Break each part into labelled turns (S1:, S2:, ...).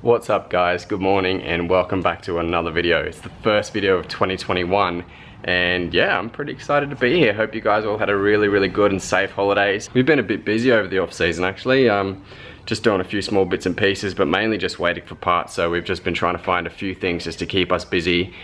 S1: What's up guys, good morning and welcome back to another video. It's the first video of 2021 and yeah, I'm pretty excited to be here. Hope you guys all had a really good and safe holidays. We've been a bit busy over the off season actually, just doing a few small bits and pieces but mainly just waiting for parts, so we've just been trying to find a few things just to keep us busy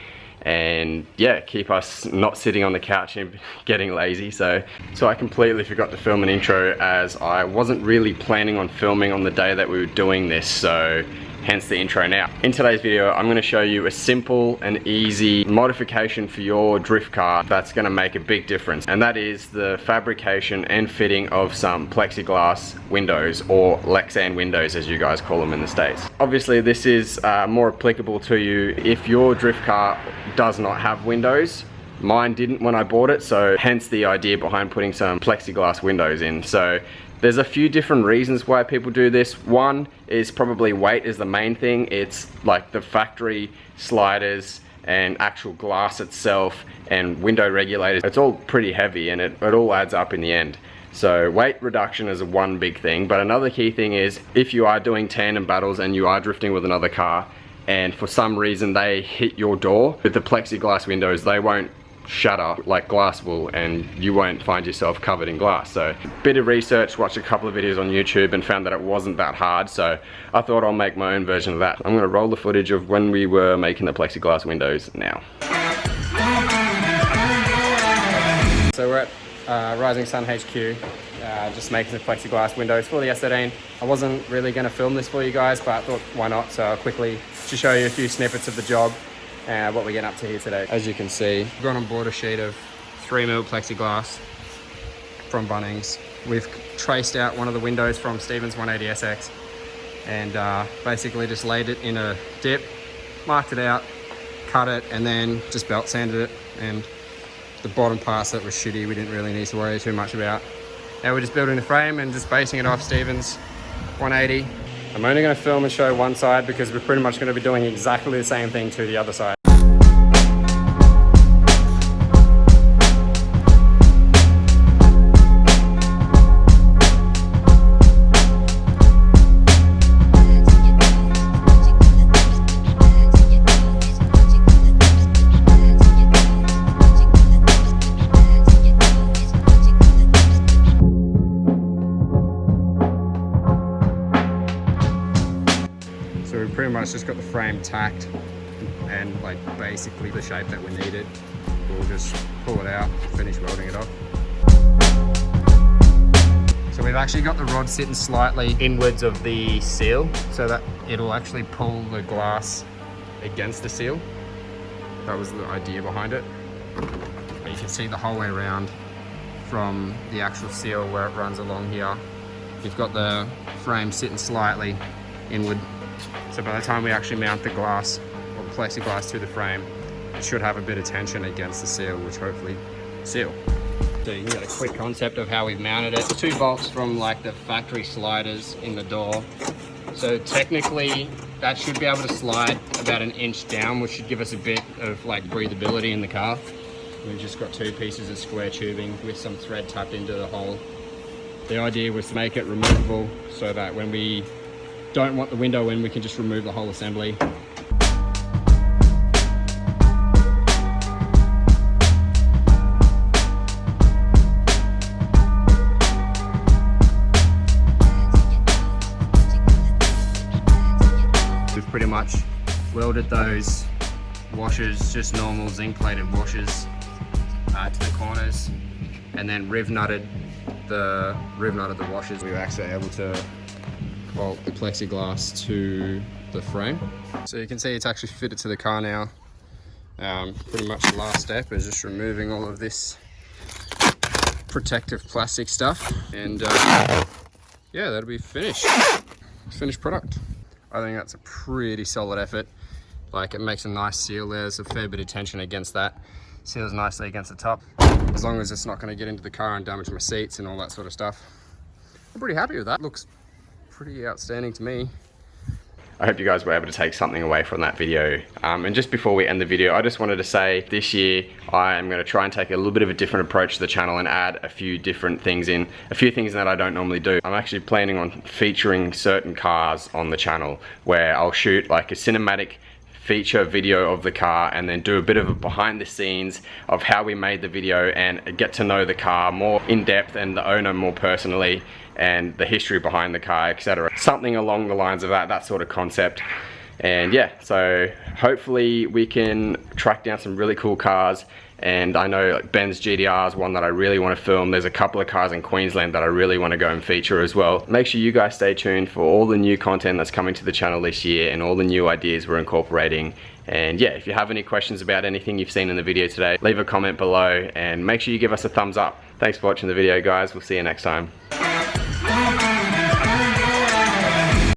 S1: and yeah, keep us not sitting on the couch and getting lazy. So I completely forgot to film an intro as I wasn't really planning on filming on the day that we were doing this, so hence the intro now. In today's video, I'm going to show you a simple and easy modification for your drift car that's going to make a big difference, and that is the fabrication and fitting of some plexiglass windows, or Lexan windows as you guys call them in the States. Obviously this is more applicable to you if your drift car does not have windows. Mine didn't when I bought it, so hence the idea behind putting some plexiglass windows in. So there's a few different reasons why people do this. One is probably weight is the main thing. It's like the factory sliders and actual glass itself and window regulators. It's all pretty heavy and it all adds up in the end. So weight reduction is one big thing, but another key thing is if you are doing tandem battles and you are drifting with another car and for some reason they hit your door, with the plexiglass windows they won't shatter like glass will and you won't find yourself covered in glass. So bit of research, watched a couple of videos on YouTube and found that it wasn't that hard, so I thought I'll make my own version of that. I'm going to roll the footage of when we were making the plexiglass windows now. So we're at Rising Sun HQ, just making the plexiglass windows for the S13. I wasn't really going to film this for you guys, but I thought why not, so I'll quickly just show you a few snippets of the job and what we're getting up to here today. As you can see, we've gone on board a sheet of 3mm plexiglass from Bunnings. We've traced out one of the windows from Stevens 180SX and basically just laid it in a dip, marked it out, cut it, and then just belt sanded it. And the bottom parts that was shitty, we didn't really need to worry too much about. Now we're just building the frame and just basing it off Stevens 180. I'm only going to film and show one side because we're pretty much going to be doing exactly the same thing to the other side. So we pretty much just got the frame tacked and like basically the shape that we need it. We'll just pull it out, finish welding it off. So we've actually got the rod sitting slightly inwards of the seal so that it'll actually pull the glass against the seal. That was the idea behind it. But you can see the whole way around from the actual seal where it runs along here. You've got the frame sitting slightly inward. So by the time we actually mount the glass or the plexiglass to the frame, it should have a bit of tension against the seal, which hopefully seal. So you can get a quick concept of how we've mounted it. 2 bolts from like the factory sliders in the door. So technically that should be able to slide about 1 inch down, which should give us a bit of like breathability in the car. We've just got 2 pieces of square tubing with some thread tucked into the hole. The idea was to make it removable so that when we don't want the window in, we can just remove the whole assembly. We've pretty much welded those washers, just normal zinc plated washers, to the corners, and then riv nutted the washers. We were actually able to bolt the plexiglass to the frame. So you can see it's actually fitted to the car now. Pretty much the last step is just removing all of this protective plastic stuff and yeah, that'll be finished product. I think that's a pretty solid effort. Like, it makes a nice seal. There's a fair bit of tension against that. Seals nicely against the top, as long as it's not going to get into the car and damage my seats and all that sort of stuff. I'm pretty happy with that. Looks pretty outstanding to me. I hope you guys were able to take something away from that video. And just before we end the video, I just wanted to say this year I am going to try and take a little bit of a different approach to the channel and add a few different things in, a few things that I don't normally do. I'm actually planning on featuring certain cars on the channel where I'll shoot like a cinematic feature video of the car and then do a bit of a behind the scenes of how we made the video and get to know the car more in depth and the owner more personally and the history behind the car, etc. Something along the lines of that sort of concept. And yeah, so hopefully we can track down some really cool cars. And I know like Ben's GTR is one that I really want to film. There's a couple of cars in Queensland that I really want to go and feature as well. Make sure you guys stay tuned for all the new content that's coming to the channel this year and all the new ideas we're incorporating. And yeah, if you have any questions about anything you've seen in the video today, leave a comment below and make sure you give us a thumbs up. Thanks for watching the video, guys. We'll see you next time.